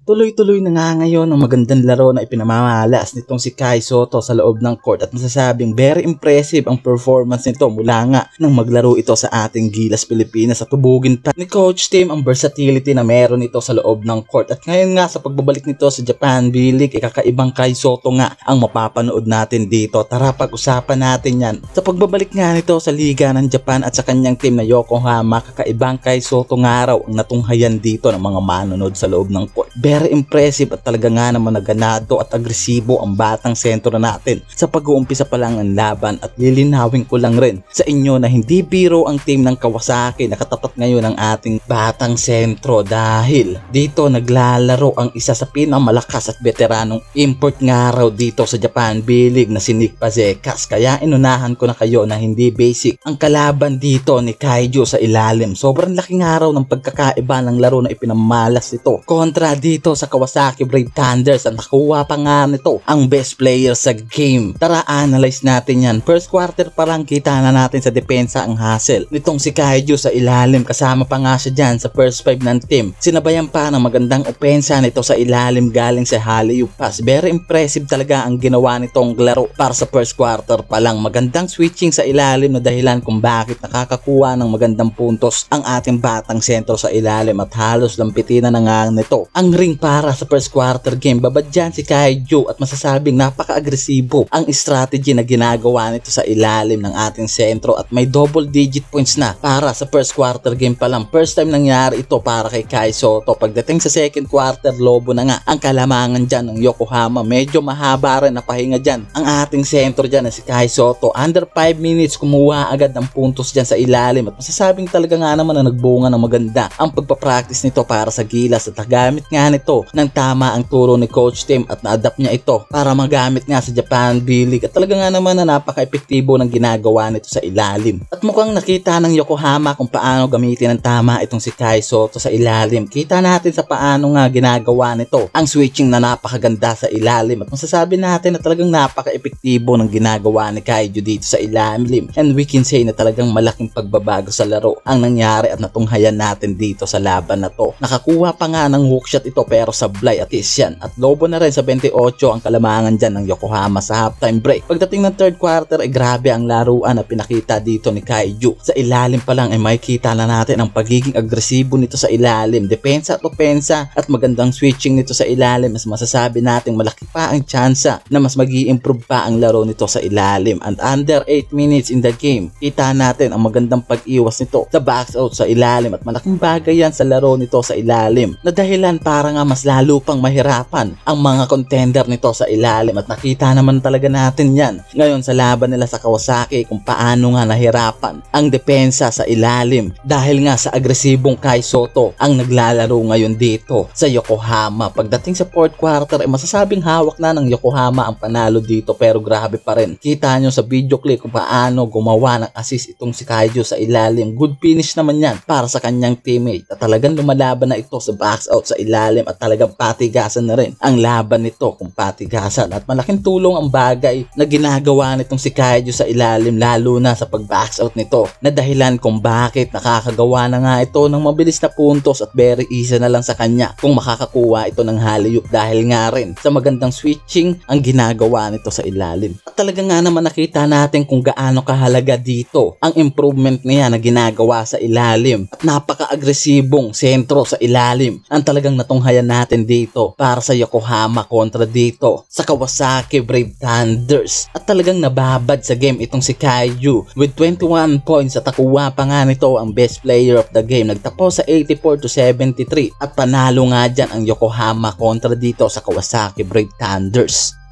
Tuloy-tuloy na nga ngayon ang magandang laro na ipinamamalas nitong si Kai Sotto sa loob ng court at masasabing very impressive ang performance nito mula nga nang maglaro ito sa ating Gilas Pilipinas at tubugin pa ni Coach Tim ang versatility na meron nito sa loob ng court. At ngayon nga sa pagbabalik nito sa Japan B-League, kakaibang Kai Sotto nga ang mapapanood natin dito. Tara pag-usapan natin yan. Sa pagbabalik nga nito sa Liga ng Japan at sa kanyang team na Yokohama, kakaibang Kai Sotto nga raw ang natunghayan dito ng mga manonood sa loob ng court. Very impressive at talaga nga naman naganado at agresibo ang batang sentro natin sa pag-uumpisa pa lang ang laban. At lilinawin ko lang rin sa inyo na hindi biro ang team ng Kawasaki na katapat ngayon ng ating batang sentro dahil dito naglalaro ang isa sa pinamalakas at veteranong import nga raw dito sa Japan B-League na si Nick Fazekas. Kaya inunahan ko na kayo na hindi basic ang kalaban dito ni Kaiju sa ilalim. Sobrang laki nga raw ng pagkakaiba ng laro na ipinamalas ito kontra dito sa Kawasaki Brave Thunders at nakuha pa nga nito ang best player sa game. Tara analyze natin yan. First quarter pa lang kita na natin sa depensa ang hustle nitong si Kaiju sa ilalim, kasama pa nga siya dyan sa first 5 ng team. Sinabayan pa ng magandang opensa nito sa ilalim galing sa Hallyu Pass. Very impressive talaga ang ginawa nitong laro para sa first quarter pa lang. Magandang switching sa ilalim na dahilan kung bakit nakakakuha ng magandang puntos ang ating batang sentro sa ilalim at halos lampitina na nga nito ang ring para sa first quarter game. Babad dyan si Kaiju at masasabing napaka-agresibo ang strategy na ginagawa nito sa ilalim ng ating sentro at may double digit points na para sa first quarter game pa lang. First time nangyari ito para kay Kai Sotto. Pagdating sa second quarter, lobo na nga ang kalamangan dyan ng Yokohama. Medyo mahaba rin na pahinga dyan ang ating sentro dyan na si Kai Sotto. Under 5 minutes kumuha agad ng puntos dyan sa ilalim at masasabing talaga nga naman na nagbunga ng maganda ang pagpapractice nito para sa Gilas at nagamit nga nito ng tama ang turo ni Coach Tim at na-adapt niya ito para magamit nga sa Japan B-League at talaga nga naman na napaka-epektibo ng ginagawa nito sa ilalim. At mukhang nakita ng Yokohama kung paano gamitin ng tama itong si Kai Sotto sa ilalim. Kita natin sa paano nga ginagawa nito ang switching na napakaganda sa ilalim at masasabi natin na talagang napaka-epektibo ng ginagawa ni Kaiju dito sa ilalim, and we can say na talagang malaking pagbabago sa laro ang nangyari at natunghayan natin dito sa laban na to. Nakakuha pa nga ng hookshot ito pero sablay at yan at lobo na rin sa 28 ang kalamangan dyan ng Yokohama sa halftime break. Pagdating ng third quarter ay grabe ang laruan na pinakita dito ni Kaiju. Sa ilalim pa lang ay makikita na natin ang pagiging agresibo nito sa ilalim, depensa at opensa at magandang switching nito sa ilalim. Mas masasabi natin malaki pa ang tsansa na mas mag-i-improve pa ang laro nito sa ilalim. And under 8 minutes in the game, kita natin ang magandang pag-iwas nito sa box out sa ilalim at malaking bagay yan sa laro nito sa ilalim na dahilan para nga mas lalo pang mahirapan ang mga contender nito sa ilalim at nakita naman talaga natin yan ngayon sa laban nila sa Kawasaki kung paano nga nahirapan ang depensa sa ilalim dahil nga sa agresibong Kai Sotto ang naglalaro ngayon dito sa Yokohama. Pagdating sa fourth quarter ay masasabing hawak na ng Yokohama ang panalo dito pero grabe pa rin. Kita nyo sa video clip kung paano gumawa ng assist itong si Kaiju sa ilalim. Good finish naman yan para sa kanyang teammate at talagang lumalaban na ito sa box out sa ilalim at talagang patigasan na rin ang laban nito kung patigasan at malaking tulong ang bagay na ginagawa nitong si Kaiju sa ilalim lalo na sa pag-box out nito na dahilan kung bakit nakakagawa na nga ito ng mabilis na puntos at very easy na lang sa kanya kung makakakuha ito ng Hallyu dahil nga rin sa magandang switching ang ginagawa nito sa ilalim. At talaga nga naman nakita natin kung gaano kahalaga dito ang improvement niya na ginagawa sa ilalim at napaka-agresibong sentro sa ilalim ang talagang natunghayan natin dito para sa Yokohama kontra dito sa Kawasaki Brave Thunders. At talagang nababad sa game itong si Kaiju with 21 points at nakuha pa nga nito ang best player of the game. Nagtapos sa 84-73 at panalo nga dyan ang Yokohama kontra dito sa Kawasaki Brave Thunders.